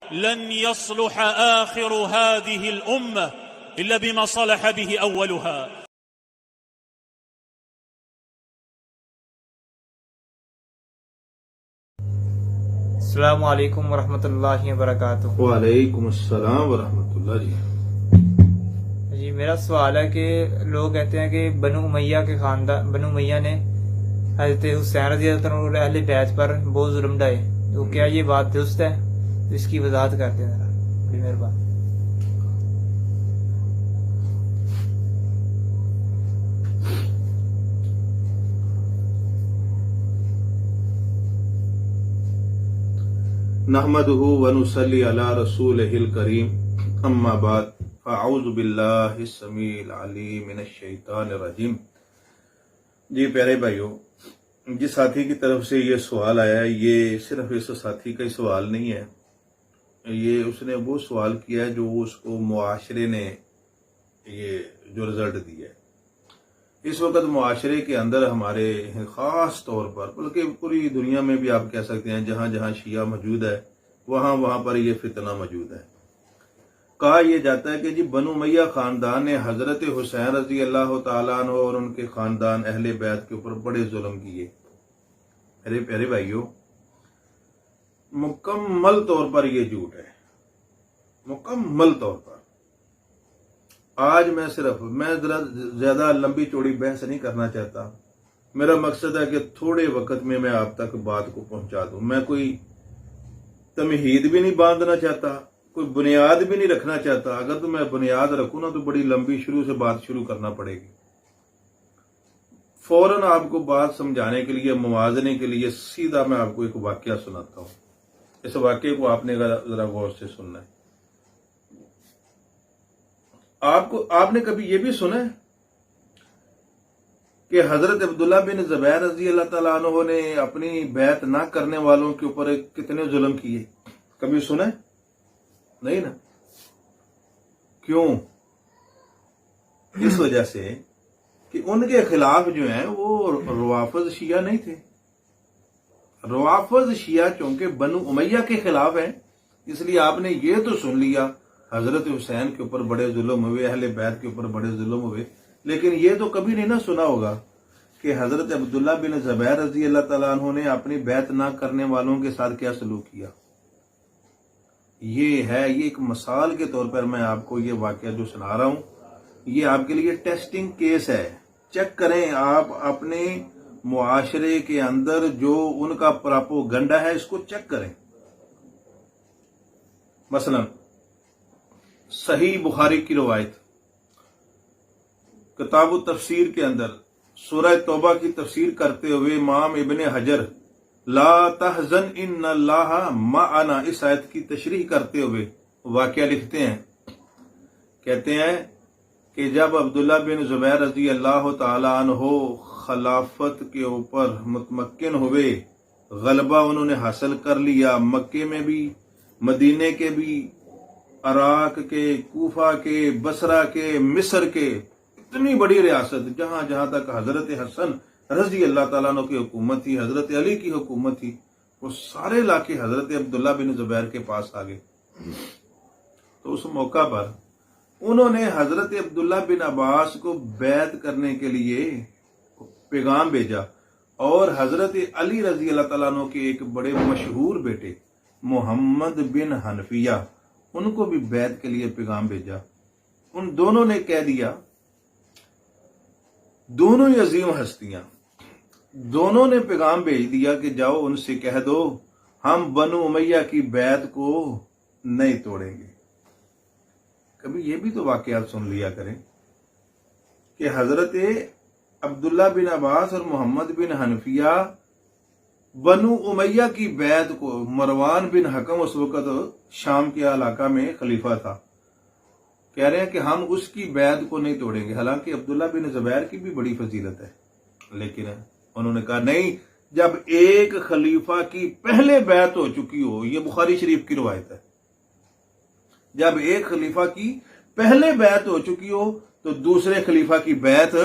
لن يصلح آخر هذه الأمة إلا بما صلح به أولها. السلام علیکم ورحمۃ اللہ وبرکاتہ۔ وعلیکم السلام ورحمۃ اللہ جی میرا سوال ہے کہ لوگ کہتے ہیں کہ بنو امیہ کے خاندان بنو امیہ نے حضرت حسین رضی اللہ عنہ اور اہل بیت پر بہت ظلم ڈھائے، تو کیا یہ بات درست ہے؟ تو اس کی وضاحت کرتے ہیں ذرا، بڑی مہربانی۔ نحمده ونصلي على رسوله الكريم اما بعد فاعوذ باللہ السمیع العلیم من الشیطان الرجیم۔ جی پیارے بھائیو، جس ساتھی کی طرف سے یہ سوال آیا ہے، یہ صرف اس ساتھی کا ہی سوال نہیں ہے، یہ اس نے وہ سوال کیا ہے جو اس کو معاشرے نے یہ جو رزلٹ دیا ہے۔ اس وقت معاشرے کے اندر ہمارے خاص طور پر، بلکہ پوری دنیا میں بھی آپ کہہ سکتے ہیں، جہاں جہاں شیعہ موجود ہے وہاں پر یہ فتنہ موجود ہے۔ کہا یہ جاتا ہے کہ جی بنو امیہ خاندان نے حضرت حسین رضی اللہ تعالیٰ عنہ اور ان کے خاندان اہل بیت کے اوپر بڑے ظلم کیے۔ میرے پیارے بھائیو، مکمل طور پر یہ جھوٹ ہے، مکمل طور پر۔ آج میں ذرا زیادہ لمبی چوڑی بحث نہیں کرنا چاہتا، میرا مقصد ہے کہ تھوڑے وقت میں آپ تک بات کو پہنچا دوں۔ میں کوئی تمہید بھی نہیں باندھنا چاہتا، کوئی بنیاد بھی نہیں رکھنا چاہتا۔ اگر تو میں بنیاد رکھوں نا تو بڑی لمبی شروع سے بات شروع کرنا پڑے گی۔ فوراً آپ کو بات سمجھانے کے لیے، موازنے کے لیے سیدھا میں آپ کو ایک واقعہ سناتا ہوں۔ اس واقعے کو آپ نے ذرا غور سے سننا ہے۔ آپ نے کبھی یہ بھی سنا ہے کہ حضرت عبداللہ بن زبیر رضی اللہ تعالیٰ عنہ نے اپنی بیعت نہ کرنے والوں کے اوپر کتنے ظلم کیے؟ کبھی سنا ہے؟ نہیں نا؟ کیوں؟ اس وجہ سے کہ ان کے خلاف جو ہیں وہ روافض شیعہ نہیں تھے۔ روافض شیعہ چونکہ بنو امیہ کے خلاف ہیں، اس لیے آپ نے یہ تو سن لیا حضرت حسین کے اوپر بڑے ظلم ہوئے، اہل بیت کے اوپر بڑے ظلم ہوئے، لیکن یہ تو کبھی نہیں نہ سنا ہوگا کہ حضرت عبداللہ بن زبیر رضی اللہ تعالیٰ عنہ نے اپنی بیعت نہ کرنے والوں کے ساتھ کیا سلوک کیا۔ یہ ایک مثال کے طور پر میں آپ کو یہ واقعہ جو سنا رہا ہوں، یہ آپ کے لیے ٹیسٹنگ کیس ہے۔ چیک کریں آپ اپنے معاشرے کے اندر جو ان کا پراپوگنڈا ہے، اس کو چیک کریں۔ مثلا صحیح بخاری کی روایت، کتاب التفسیر کے اندر سورہ توبہ کی تفسیر کرتے ہوئے امام ابن حجر لا تحزن ان اللہ معنا، اس آیت کی تشریح کرتے ہوئے واقعہ لکھتے ہیں، کہتے ہیں کہ جب عبداللہ بن زبیر رضی اللہ تعالی عنہ خلافت کے اوپر متمکن ہوئے، غلبہ انہوں نے حاصل کر لیا، مکے میں بھی، مدینے کے بھی، عراق کے، کوفہ کے، بصرہ کے، مصر کے، اتنی بڑی ریاست جہاں جہاں تک حضرت حسن رضی اللہ تعالیٰ عنہ کی حکومت تھی، حضرت علی کی حکومت تھی، وہ سارے علاقے حضرت عبداللہ بن زبیر کے پاس آ گئے۔ تو اس موقع پر انہوں نے حضرت عبداللہ بن عباس کو بیعت کرنے کے لیے پیغام بھیجا، اور حضرت علی رضی اللہ تعالیٰ عنہ کے ایک بڑے مشہور بیٹے محمد بن حنفیہ، ان کو بھی بیعت کے لیے پیغام بھیجا۔ ان دونوں نے کہہ دیا، دونوں ہی عظیم ہستیاں، دونوں نے پیغام بھیج دیا کہ جاؤ ان سے کہہ دو ہم بنو امیہ کی بیعت کو نہیں توڑیں گے۔ کبھی یہ بھی تو واقعات سن لیا کریں کہ حضرت عبداللہ بن عباس اور محمد بن حنفیہ بنو امیہ کی بیعت کو، مروان بن حکم اس وقت شام کے علاقہ میں خلیفہ تھا، کہہ رہے ہیں کہ ہم اس کی بیعت کو نہیں توڑیں گے، حالانکہ عبداللہ بن زبیر کی بھی بڑی فضیلت ہے، لیکن انہوں نے کہا نہیں، جب ایک خلیفہ کی پہلے بیعت ہو چکی ہو، یہ بخاری شریف کی روایت ہے، جب ایک خلیفہ کی پہلے بیعت ہو چکی ہو تو دوسرے خلیفہ کی بیعت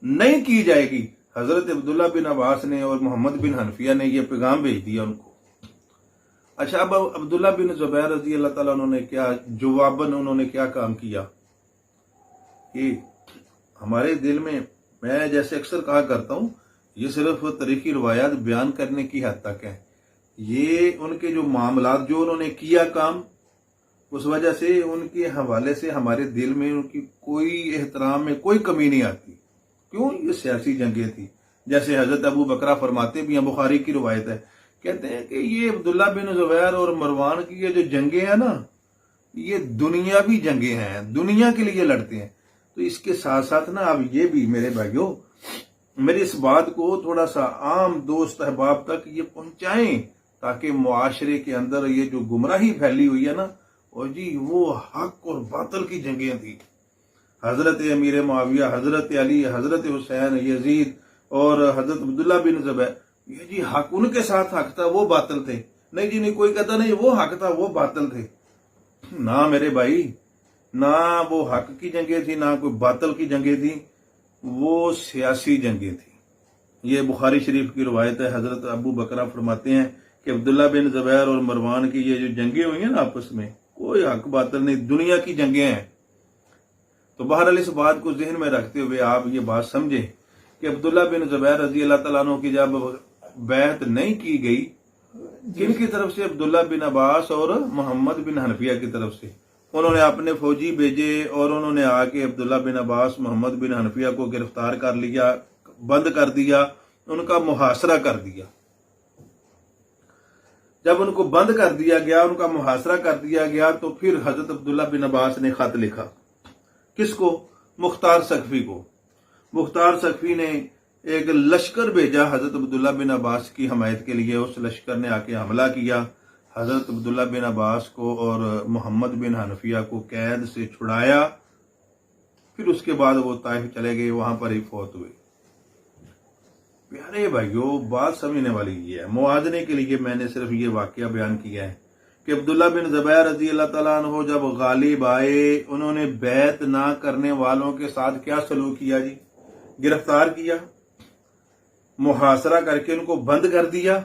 نہیں کی جائے گی۔ حضرت عبداللہ بن عباس نے اور محمد بن حنفیہ نے یہ پیغام بھیج دیا ان کو، اچھا اب عبداللہ بن زبیر رضی اللہ تعالیٰ عنہ نے کیا جواباً انہوں نے کیا کام کیا کہ ہمارے دل میں جیسے اکثر کہا کرتا ہوں یہ صرف تاریخی روایات بیان کرنے کی حد تک ہے، یہ ان کے جو معاملات جو انہوں نے کیا کام اس وجہ سے ان کے حوالے سے ہمارے دل میں ان کی کوئی احترام میں کوئی کمی نہیں آتی۔ کیوں؟ یہ سیاسی جنگیں تھی، جیسے حضرت ابو بکرہ فرماتے بھی ہیں، بخاری کی روایت ہے، کہتے ہیں کہ یہ عبداللہ بن زبیر اور مروان کی یہ جو جنگیں ہیں نا یہ دنیاوی جنگیں ہیں، دنیا کے لیے لڑتے ہیں۔ تو اس کے ساتھ ساتھ نا اب یہ بھی میرے بھائیوں میری اس بات کو تھوڑا سا عام دوست احباب تک یہ پہنچائیں تاکہ معاشرے کے اندر یہ جو گمراہی پھیلی ہوئی ہے نا اور جی وہ حق اور باطل کی جنگیں تھیں، حضرت امیر معاویہ، حضرت علی، حضرت حسین، یزید اور حضرت عبداللہ بن زبیر، یہ جی حق ان کے ساتھ حق تھا، وہ باطل تھے۔ نہیں جی نہیں، کوئی کہتا نہیں وہ حق تھا وہ باطل تھے، نہ میرے بھائی، نہ وہ حق کی جنگیں تھیں نہ کوئی باطل کی جنگیں تھیں، وہ سیاسی جنگیں تھیں۔ یہ بخاری شریف کی روایت ہے، حضرت ابو بکرہ فرماتے ہیں کہ عبداللہ بن زبیر اور مروان کی یہ جو جنگیں ہوئی ہیں نا آپس میں کوئی حق باطل نہیں، دنیا کی جنگیں ہیں۔ تو بہرحال اس بات کو ذہن میں رکھتے ہوئے آپ یہ بات سمجھیں کہ عبداللہ بن زبیر رضی اللہ تعالیٰ عنہ کی جب بیعت نہیں کی گئی، کن کی طرف سے؟ عبداللہ بن عباس اور محمد بن حنفیہ کی طرف سے۔ انہوں نے اپنے فوجی بھیجے اور انہوں نے آ کے عبداللہ بن عباس، محمد بن حنفیہ کو گرفتار کر لیا، بند کر دیا، ان کا محاصرہ کر دیا۔ جب ان کو بند کر دیا گیا، ان کا محاصرہ کر دیا گیا، تو پھر حضرت عبداللہ بن عباس نے خط لکھا، کس کو؟ مختار ثقفی کو۔ مختار ثقفی نے ایک لشکر بھیجا حضرت عبداللہ بن عباس کی حمایت کے لیے، اس لشکر نے آ کے حملہ کیا، حضرت عبداللہ بن عباس کو اور محمد بن حنفیہ کو قید سے چھڑایا، پھر اس کے بعد وہ طائف چلے گئے، وہاں پر ہی فوت ہوئے۔ پیارے بھائیوں بات سمجھنے والی یہ ہے، موازنے کے لیے میں نے صرف یہ واقعہ بیان کیا ہے کہ عبداللہ بن زبیر رضی اللہ تعالیٰ عنہ جب غالب آئے، انہوں نے بیعت نہ کرنے والوں کے ساتھ کیا سلوک کیا جی؟ گرفتار کیا، محاصرہ کر کے ان کو بند کر دیا۔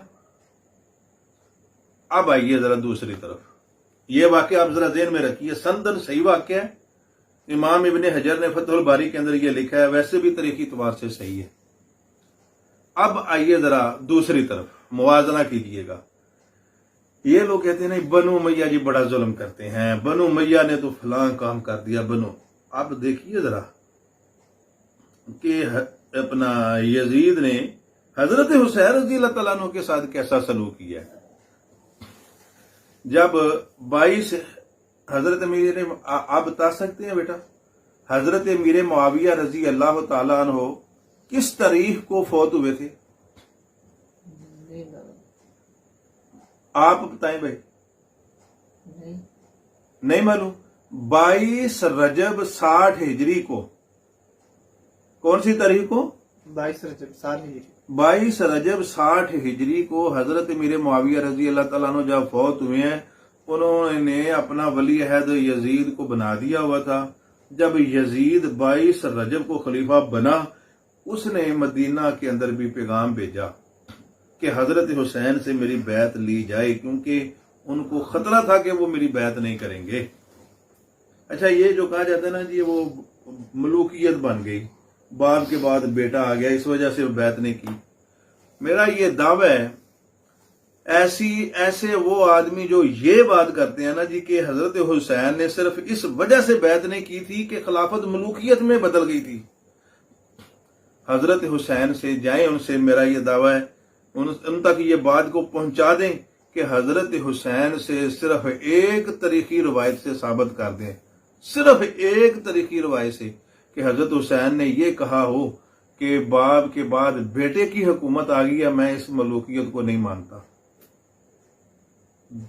اب آئیے ذرا دوسری طرف، یہ واقعہ آپ ذرا ذہن میں رکھیے، سندن صحیح واقعہ ہے، امام ابن حجر نے فتح الباری کے اندر یہ لکھا ہے، ویسے بھی تاریخی اعتبار سے صحیح ہے۔ اب آئیے ذرا دوسری طرف موازنہ کیجئے گا۔ یہ لوگ کہتے ہیں نہیں بنو امیہ جی بڑا ظلم کرتے ہیں، بنو امیہ نے تو فلاں کام کر دیا بنو۔ اب دیکھیے ذرا کہ اپنا یزید نے حضرت حسین رضی اللہ تعالیٰ عنہ کے ساتھ کیسا سلوک کیا ہے۔ جب 22 حضرت امیر، آپ بتا سکتے ہیں بیٹا حضرت امیر معاویہ رضی اللہ تعالیٰ عنہ کس تاریخ کو فوت ہوئے تھے؟ آپ بتائیں بھائی، نہیں معلوم؟ 22 رجب 60 ہجری کو، کون سی تاریخ کو؟ 22 رجب 60 ہجری، 22 رجب 60 ہجری کو حضرت امیر معاویہ رضی اللہ تعالیٰ عنہ جب فوت ہوئے ہیں، انہوں نے اپنا ولی عہد یزید کو بنا دیا ہوا تھا۔ جب یزید 22 رجب کو خلیفہ بنا، اس نے مدینہ کے اندر بھی پیغام بھیجا کہ حضرت حسین سے میری بیعت لی جائے، کیونکہ ان کو خطرہ تھا کہ وہ میری بیعت نہیں کریں گے۔ اچھا یہ جو کہا جاتا ہے نا جی وہ ملوکیت بن گئی، باپ کے بعد بیٹا آ گیا، اس وجہ سے وہ بیعت نہیں کی۔ میرا یہ دعویٰ ہے ایسے وہ آدمی جو یہ بات کرتے ہیں نا جی کہ حضرت حسین نے صرف اس وجہ سے بیعت نہیں کی تھی کہ خلافت ملوکیت میں بدل گئی تھی۔ حضرت حسین سے جائیں، ان سے میرا یہ دعویٰ ہے ان تک یہ بات کو پہنچا دیں کہ حضرت حسین سے صرف ایک تاریخی روایت سے ثابت کر دیں، صرف ایک تاریخی روایت سے کہ حضرت حسین نے یہ کہا ہو کہ باپ کے بعد بیٹے کی حکومت آ گئی ہے، میں اس ملوکیت کو نہیں مانتا۔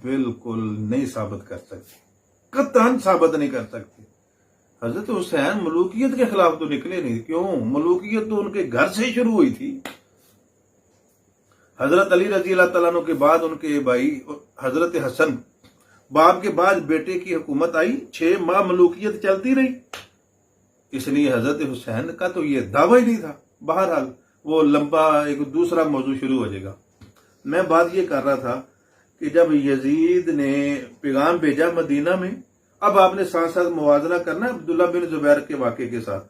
بالکل نہیں ثابت کر سکتے، قطعاً ثابت نہیں کر سکتے۔ حضرت حسین ملوکیت کے خلاف تو نکلے نہیں، کیوں؟ ملوکیت تو ان کے گھر سے شروع ہوئی تھی۔ حضرت علی رضی اللہ تعالیٰ عنہ کے بعد ان کے بھائی حضرت حسن، باپ کے بعد بیٹے کی حکومت آئی، 6 ماہ ملوکیت چلتی رہی، اس لیے حضرت حسین کا تو یہ دعویٰ ہی نہیں تھا۔ بہرحال وہ لمبا ایک دوسرا موضوع شروع ہو جائے گا۔ میں بات یہ کر رہا تھا کہ جب یزید نے پیغام بھیجا مدینہ میں، اب آپ نے ساتھ ساتھ موازنہ کرنا عبداللہ بن زبیر کے واقعے کے ساتھ،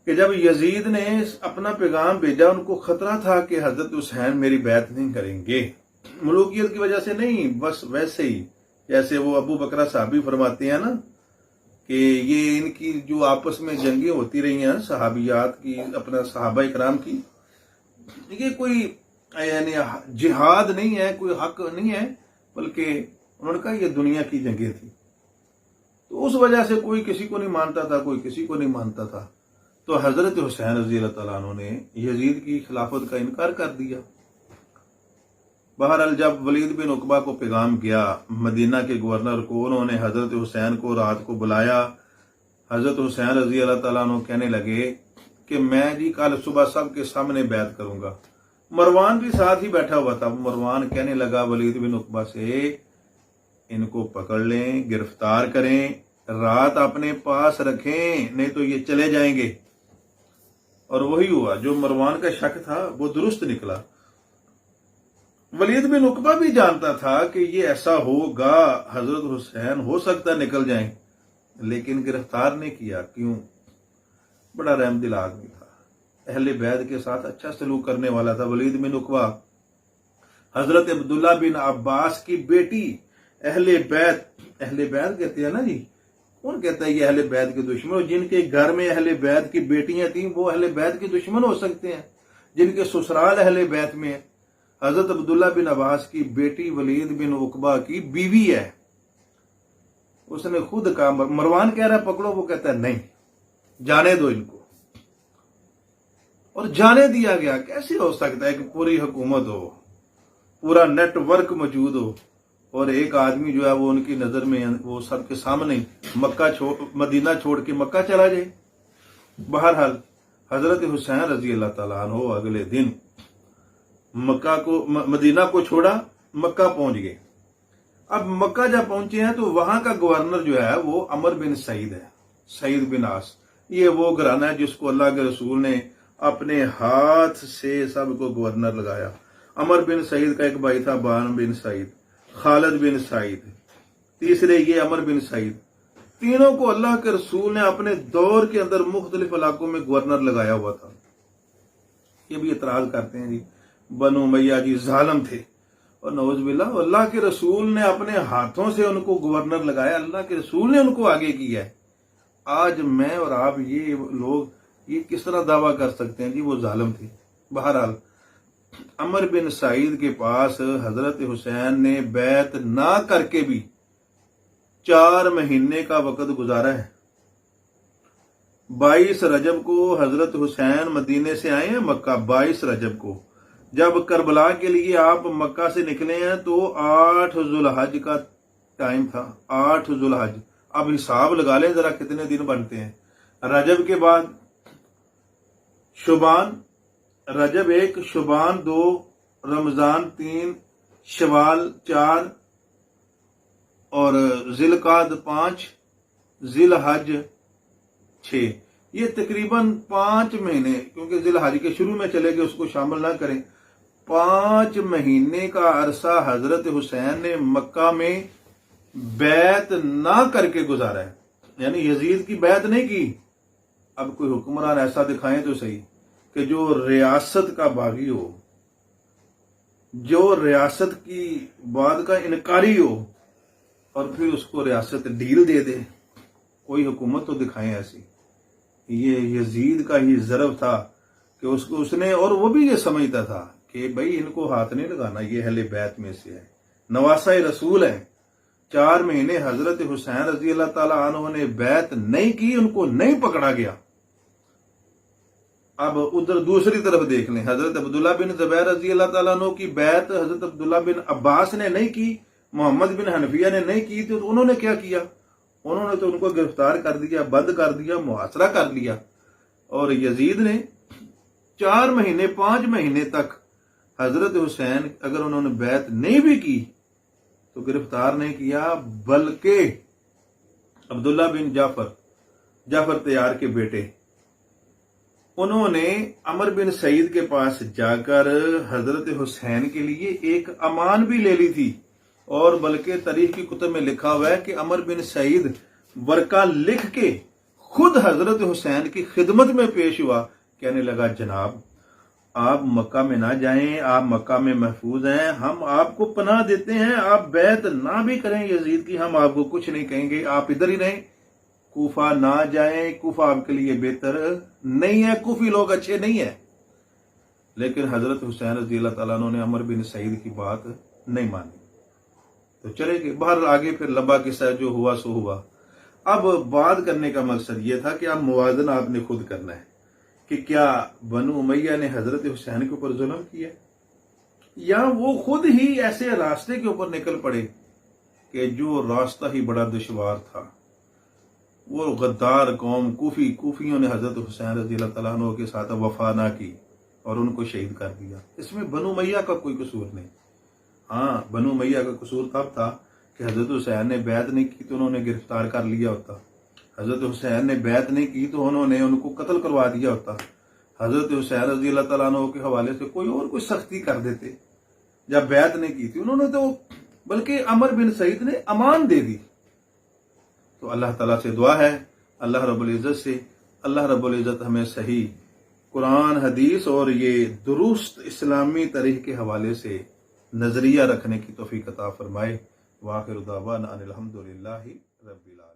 کہ جب یزید نے اپنا پیغام بھیجا ان کو خطرہ تھا کہ حضرت حسین میری بیعت نہیں کریں گے، ملوکیت کی وجہ سے نہیں، بس ویسے ہی جیسے وہ ابو بکرہ صحابی فرماتے ہیں نا کہ یہ ان کی جو آپس میں جنگیں ہوتی رہی ہیں صحابیات کی، اپنا صحابہ اکرام کی، یہ کوئی یعنی جہاد نہیں ہے، کوئی حق نہیں ہے، بلکہ انہوں نے کہا یہ دنیا کی جنگیں تھی، تو اس وجہ سے کوئی کسی کو نہیں مانتا تھا، کوئی کسی کو نہیں مانتا تھا، تو حضرت حسین رضی اللہ تعالیٰ عنہ نے یزید کی خلافت کا انکار کر دیا۔ بہرحال جب ولید بن عقبہ کو پیغام گیا مدینہ کے گورنر کو، انہوں نے حضرت حسین کو رات کو بلایا، حضرت حسین رضی اللہ تعالیٰ عنہ کہنے لگے کہ میں جی کل صبح سب کے سامنے بیعت کروں گا۔ مروان بھی ساتھ ہی بیٹھا ہوا تھا، مروان کہنے لگا ولید بن عقبہ سے ان کو پکڑ لیں، گرفتار کریں، رات اپنے پاس رکھیں، نہیں تو یہ چلے جائیں گے۔ اور وہی ہوا، جو مروان کا شک تھا وہ درست نکلا۔ ولید بن عقبہ بھی جانتا تھا کہ یہ ایسا ہوگا، حضرت حسین ہو سکتا نکل جائیں، لیکن گرفتار نہیں کیا۔ کیوں؟ بڑا رحم دل آدمی تھا، اہل بیت کے ساتھ اچھا سلوک کرنے والا تھا ولید بن عقبہ۔ حضرت عبداللہ بن عباس کی بیٹی، اہل بیت کہتے ہیں نا جی، کون کہتا ہے یہ اہل بیت کے دشمن؟ جن کے گھر میں اہل بیت کی بیٹیاں تھیں وہ اہل بیت کے دشمن ہو سکتے ہیں، جن کے سسرال اہل بیت میں ہے۔ حضرت عبداللہ بن عباس کی بیٹی ولید بن عقبہ کی بیوی ہے، اس نے خود کہا، مروان کہہ رہا ہے پکڑو، وہ کہتا ہے نہیں، جانے دو ان کو، اور جانے دیا گیا۔ کیسے ہو سکتا ہے کہ پوری حکومت ہو، پورا نیٹ ورک موجود ہو، اور ایک آدمی جو ہے وہ ان کی نظر میں وہ سب کے سامنے مدینہ چھوڑ کے مکہ چلا جائے۔ بہرحال حضرت حسین رضی اللہ تعالیٰ عنہ اگلے دن مدینہ کو چھوڑا، مکہ پہنچ گئے۔ اب مکہ جب پہنچے ہیں تو وہاں کا گورنر جو ہے وہ عمر بن سعید ہے، سعید بن عاص۔ یہ وہ گھرانہ ہے جس کو اللہ کے رسول نے اپنے ہاتھ سے سب کو گورنر لگایا۔ عمر بن سعید کا ایک بھائی تھا بان بن سعید، خالد بن سعید، تیسرے یہ عمر بن سعید۔ تینوں کو اللہ کے رسول نے اپنے دور کے اندر مختلف علاقوں میں گورنر لگایا ہوا تھا۔ یہ بھی اعتراض کرتے ہیں جی بنو امیہ جی ظالم تھے، اور نعوذ باللہ اللہ کے رسول نے اپنے ہاتھوں سے ان کو گورنر لگایا، اللہ کے رسول نے ان کو آگے کیا ہے۔ آج میں اور آپ یہ لوگ یہ کس طرح دعویٰ کر سکتے ہیں جی وہ ظالم تھے؟ بہرحال عمر بن سعید کے پاس حضرت حسین نے بیعت نہ کر کے بھی 4 مہینے کا وقت گزارا ہے۔ 22 رجب کو حضرت حسین مدینے سے آئے ہیں مکہ، 22 رجب کو۔ جب کربلا کے لیے آپ مکہ سے نکلے ہیں تو 8 ذوالحج کا ٹائم تھا، 8 ذوالحج۔ اب حساب لگا لیں ذرا کتنے دن بنتے ہیں۔ رجب کے بعد شعبان، رجب 1، شعبان 2، رمضان 3، شوال 4، اور ذی القعدہ 5، ذی الحج 6۔ یہ تقریباً 5 مہینے، کیونکہ ذی الحج کے شروع میں چلے گئے، اس کو شامل نہ کریں۔ 5 مہینے کا عرصہ حضرت حسین نے مکہ میں بیعت نہ کر کے گزارا ہے، یعنی یزید کی بیعت نہیں کی۔ اب کوئی حکمران ایسا دکھائیں تو صحیح کہ جو ریاست کا باغی ہو، جو ریاست کی بات کا انکاری ہو، اور پھر اس کو ریاست ڈھیل دے دے۔ کوئی حکومت تو دکھائیں ایسی۔ یہ یزید کا ہی ضرب تھا کہ اس نے، اور وہ بھی یہ سمجھتا تھا کہ بھائی ان کو ہاتھ نہیں لگانا، یہ اہل بیت میں سے ہے، نواسہ رسول ہے۔ 4 مہینے حضرت حسین رضی اللہ تعالی عنہ نے بیعت نہیں کی، ان کو نہیں پکڑا گیا۔ اب ادھر دوسری طرف دیکھ لیں، حضرت عبداللہ بن زبیر رضی اللہ تعالیٰ عنہ کی بیعت حضرت عبداللہ بن عباس نے نہیں کی، محمد بن حنفیہ نے نہیں کی، تو انہوں نے کیا کیا؟ انہوں نے تو ان کو گرفتار کر دیا، بند کر دیا، محاصرہ کر لیا۔ اور یزید نے 4 مہینے 5 مہینے تک حضرت حسین اگر انہوں نے بیعت نہیں بھی کی تو گرفتار نہیں کیا، بلکہ عبداللہ بن جعفر تیار کے بیٹے، انہوں نے عمر بن سعید کے پاس جا کر حضرت حسین کے لیے ایک امان بھی لے لی تھی، اور بلکہ تاریخ کی کتب میں لکھا ہوا ہے کہ عمر بن سعید ورقہ لکھ کے خود حضرت حسین کی خدمت میں پیش ہوا، کہنے لگا جناب آپ مکہ میں نہ جائیں، آپ مکہ میں محفوظ ہیں، ہم آپ کو پناہ دیتے ہیں، آپ بیعت نہ بھی کریں یزید کی، ہم آپ کو کچھ نہیں کہیں گے، آپ ادھر ہی رہیں، کوفہ نہ جائیں، کوفہ آپ کے لیے بہتر نہیں ہے، کوفی لوگ اچھے نہیں ہیں۔ لیکن حضرت حسین رضی اللہ تعالیٰ عنہ نے عمر بن سعید کی بات نہیں مانی تو چلے گئے باہر۔ آگے پھر لمبا قصہ، جو ہوا سو ہوا۔ اب بات کرنے کا مقصد یہ تھا کہ اب موازنہ آپ نے خود کرنا ہے کہ کیا بنو امیہ نے حضرت حسین کے اوپر ظلم کیا، یا وہ خود ہی ایسے راستے کے اوپر نکل پڑے کہ جو راستہ ہی بڑا دشوار تھا۔ وہ غدار قوم کوفیوں نے حضرت حسین رضی اللہ تعالیٰ عنہ کے ساتھ وفا نہ کی اور ان کو شہید کر دیا۔ اس میں بنو امیہ کا کوئی قصور نہیں۔ ہاں، بنو امیہ کا قصور تب تھا کہ حضرت حسین نے بیعت نہیں کی تو انہوں نے گرفتار کر لیا ہوتا، حضرت حسین نے بیعت نہیں کی تو انہوں نے ان کو قتل کروا دیا ہوتا، حضرت حسین رضی اللہ تعالیٰ عنہ کے حوالے سے کوئی سختی کر دیتے۔ جب بیعت نہیں کی تھی انہوں نے تو بلکہ عمر بن سعید نے امان دے دی۔ تو اللہ تعالیٰ سے دعا ہے، اللہ رب العزت سے، اللہ رب العزت ہمیں صحیح قرآن حدیث اور یہ درست اسلامی تاریخ کے حوالے سے نظریہ رکھنے کی توفیق عطا فرمائے۔ وآخر دعوانا ان الحمدللہ رب العالمین۔